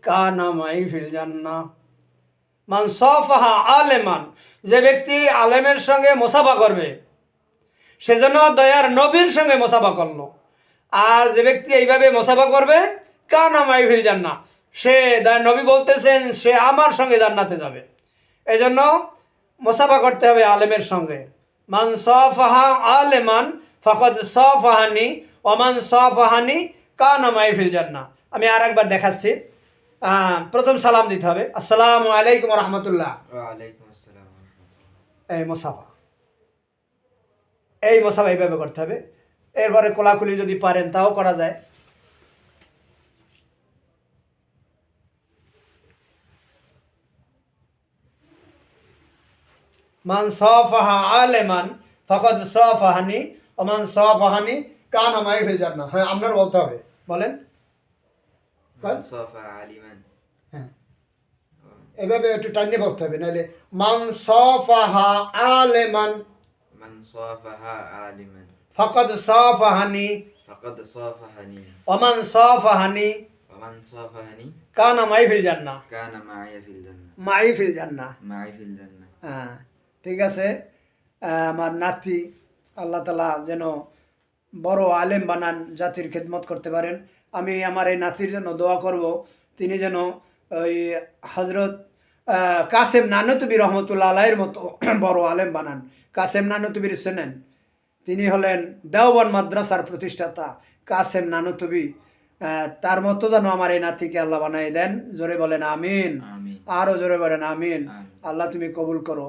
কানা মাই ফিল জান্নাহ। মান সাফাহা আলেমান, যে ব্যক্তি আলেমের সঙ্গে মুসাফা করবে সেজন্য দয়ার নবীর সঙ্গে মুসাফা করলো। আর যে ব্যক্তি এইভাবে মুসাফা করবে কানা মাই ফিল জান্নাহ, সে দয়ার নবী বলতেছেন সে আমার সঙ্গে জান্নাতে যাবে। এজন্য মুসাফা করতে হবে আলেমের সঙ্গে। মান সাফাহা আলেমান ফাকাদ সাফাহানি ওয়া মান সাফাহানি কানা মাই ফিল জান্নাহ। আমি আর একবার দেখাচ্ছি। প্রথম সালাম দিতে হবে, আসসালামু আলাইকুম রহমতুল্লাহ। ওয়ালাইকুম আসসালাম। এই মুসাফা, এই মুসাফা এইভাবে করতে হবে। এরপরে কোলাকুলি যদি পারেন তাও করা যায়। মান সাফাহা আলেমান ফাকাদ সাফাহানি ওয়া মান সাফাহানি কানা মাই ফিল জান্নাহ। হ্যাঁ, আপনার বলতে হবে, বলেন। মান সাফা আলিমান। হ্যাঁ, এভাবে একটু টাইনে বলতে হবে, নাহলে মান সাফাহা আলেমান মান সাফাহা আলিমান ফাকাদ সাফাহানি ফাকাদ সাফাহানি ওয়া মান সাফাহানি ওয়া মান সাফাহানি কানা মাই ফিল জান্নাহ। কানা মাইয়া ফিল জান্নাহ। মাই ফিল জান্নাহ। মাই ফিল জান্নাহ। হ্যাঁ, ঠিক আছে। আমার নাতি আল্লাহ তালা যেন বড় আলেম বানান, জাতির খেদমত করতে পারেন। আমি আমার এই নাতির জন্য দোয়া করব, তিনি যেন ওই হজরত কাসেম নানতুবি রহমতুল্লাহ আলাইয়ের মতো বড় আলেম বানান। কাসেম নানতুবির চেনেন? তিনি হলেন দেওবন্দ মাদ্রাসার প্রতিষ্ঠাতা কাসেম নানতুবি। তার মতো যেন আমার এই নাতিকে আল্লাহ বানাই দেন। জোরে বলেন আমিন। আমিন। আরও জোরে বলেন আমিন। আমিন। আল্লাহ তুমি কবুল করো।